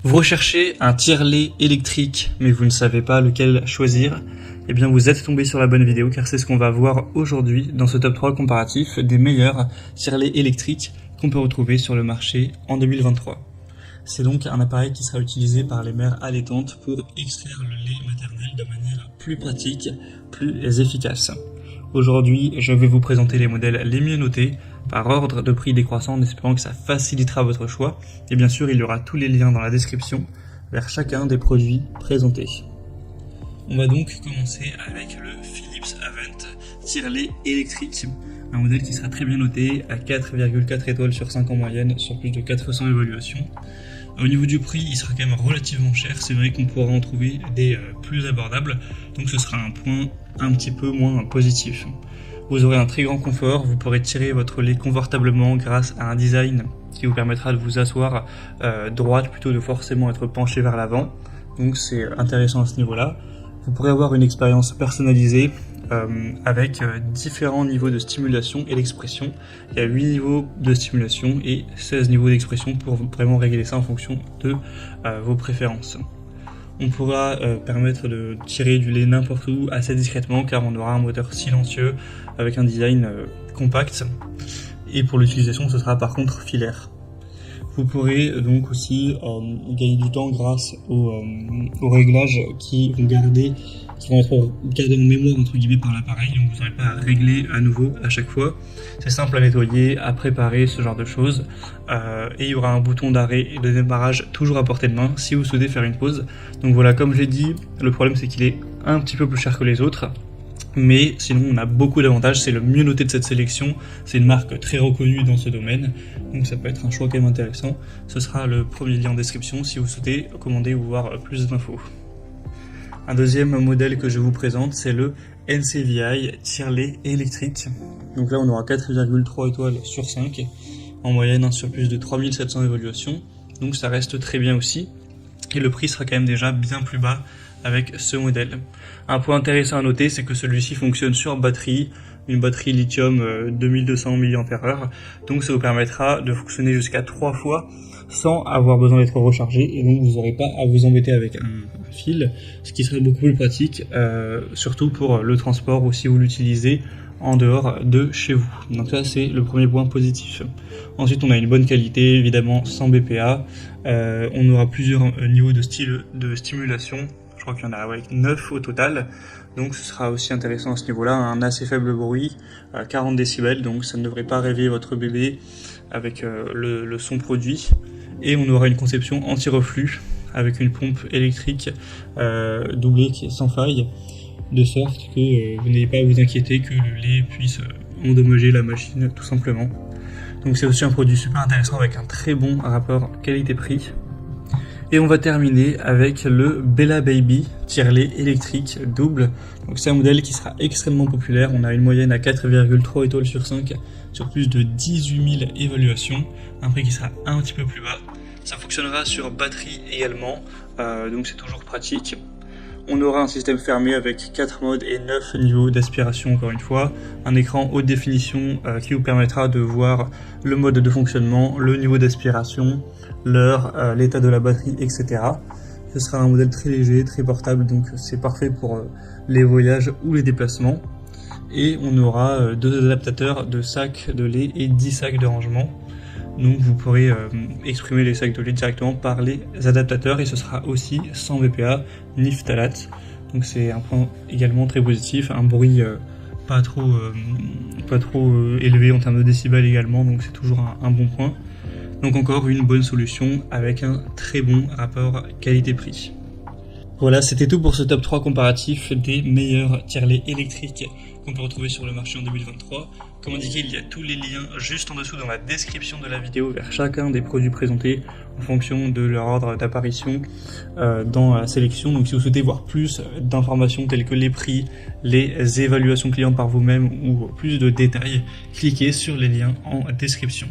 Vous recherchez un tire-lait électrique, mais vous ne savez pas lequel choisir? Eh bien, vous êtes tombé sur la bonne vidéo, car c'est ce qu'on va voir aujourd'hui dans ce top 3 comparatif des meilleurs tire-lait électriques qu'on peut retrouver sur le marché en 2023. C'est donc un appareil qui sera utilisé par les mères allaitantes pour extraire le lait maternel de manière plus pratique, plus efficace. Aujourd'hui, je vais vous présenter les modèles les mieux notés par ordre de prix décroissant en espérant que ça facilitera votre choix. Et bien sûr, il y aura tous les liens dans la description vers chacun des produits présentés. On va donc commencer avec le Philips Avent tire-lait électrique, un modèle qui sera très bien noté à 4,4 étoiles sur 5 en moyenne sur plus de 400 évaluations. Au niveau du prix, il sera quand même relativement cher, c'est vrai qu'on pourra en trouver des plus abordables, donc ce sera un point un petit peu moins positif. Vous aurez un très grand confort, vous pourrez tirer votre lait confortablement grâce à un design qui vous permettra de vous asseoir droite plutôt de forcément être penché vers l'avant, donc c'est intéressant à ce niveau-là. Vous pourrez avoir une expérience personnalisée avec différents niveaux de stimulation et d'expression. Il y a 8 niveaux de stimulation et 16 niveaux d'expression pour vraiment régler ça en fonction de vos préférences. On pourra permettre de tirer du lait n'importe où assez discrètement car on aura un moteur silencieux avec un design compact et pour l'utilisation ce sera par contre filaire. Vous pourrez donc aussi gagner du temps grâce aux réglages qui vont être gardés en mémoire entre guillemets par l'appareil, donc vous n'aurez pas à régler à nouveau à chaque fois. C'est simple à nettoyer, à préparer, ce genre de choses. Et il y aura un bouton d'arrêt et de démarrage toujours à portée de main si vous souhaitez faire une pause. Donc voilà, comme je l'ai dit, le problème c'est qu'il est un petit peu plus cher que les autres. Mais sinon on a beaucoup d'avantages, c'est le mieux noté de cette sélection, c'est une marque très reconnue dans ce domaine, donc ça peut être un choix quand même intéressant. Ce sera le premier lien en description si vous souhaitez commander ou voir plus d'infos. Un deuxième modèle que je vous présente, c'est le NCVI tire-lait électrique. Donc là on aura 4,3 étoiles sur 5, en moyenne sur plus de 3700 évaluations, donc ça reste très bien aussi. Et le prix sera quand même déjà bien plus bas avec ce modèle. Un point intéressant à noter, c'est que celui-ci fonctionne sur batterie, une batterie lithium 2200 mAh, donc ça vous permettra de fonctionner jusqu'à 3 fois sans avoir besoin d'être rechargé, et donc vous n'aurez pas à vous embêter avec un fil, ce qui serait beaucoup plus pratique, surtout pour le transport ou si vous l'utilisez en dehors de chez vous. Donc ça c'est le premier point positif. Ensuite on a une bonne qualité, évidemment sans BPA, on aura plusieurs niveaux de stimulation, je crois qu'il y en a 9 au total, donc ce sera aussi intéressant à ce niveau-là, un assez faible bruit, 40 décibels, donc ça ne devrait pas réveiller votre bébé avec le son produit. Et on aura une conception anti-reflux avec une pompe électrique doublée qui est sans faille, de sorte que vous n'ayez pas à vous inquiéter que le lait puisse endommager la machine tout simplement. Donc c'est aussi un produit super intéressant avec un très bon rapport qualité-prix. Et on va terminer avec le Bella Baby tire-lait électrique double. Donc c'est un modèle qui sera extrêmement populaire, on a une moyenne à 4,3 étoiles sur 5 sur plus de 18 000 évaluations, un prix qui sera un petit peu plus bas. Ça fonctionnera sur batterie également, donc c'est toujours pratique. On aura un système fermé avec 4 modes et 9 niveaux d'aspiration encore une fois, un écran haute définition qui vous permettra de voir le mode de fonctionnement, le niveau d'aspiration, l'heure, l'état de la batterie, etc. Ce sera un modèle très léger, très portable, donc c'est parfait pour les voyages ou les déplacements. Et on aura 2 adaptateurs de sacs de lait et 10 sacs de rangement. Donc vous pourrez exprimer les sacs de lait directement par les adaptateurs et ce sera aussi sans BPA ni phtalate. Donc c'est un point également très positif, un bruit pas trop élevé en termes de décibels également, donc c'est toujours un bon point. Donc encore une bonne solution avec un très bon rapport qualité-prix. Voilà, c'était tout pour ce top 3 comparatif des meilleurs tire-lait électriques qu'on peut retrouver sur le marché en 2023. Comme indiqué, il y a tous les liens juste en dessous dans la description de la vidéo vers chacun des produits présentés en fonction de leur ordre d'apparition dans la sélection. Donc si vous souhaitez voir plus d'informations telles que les prix, les évaluations clients par vous-même ou plus de détails, cliquez sur les liens en description.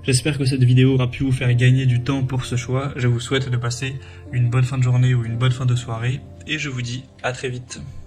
J'espère que cette vidéo aura pu vous faire gagner du temps pour ce choix. Je vous souhaite de passer une bonne fin de journée ou une bonne fin de soirée et je vous dis à très vite.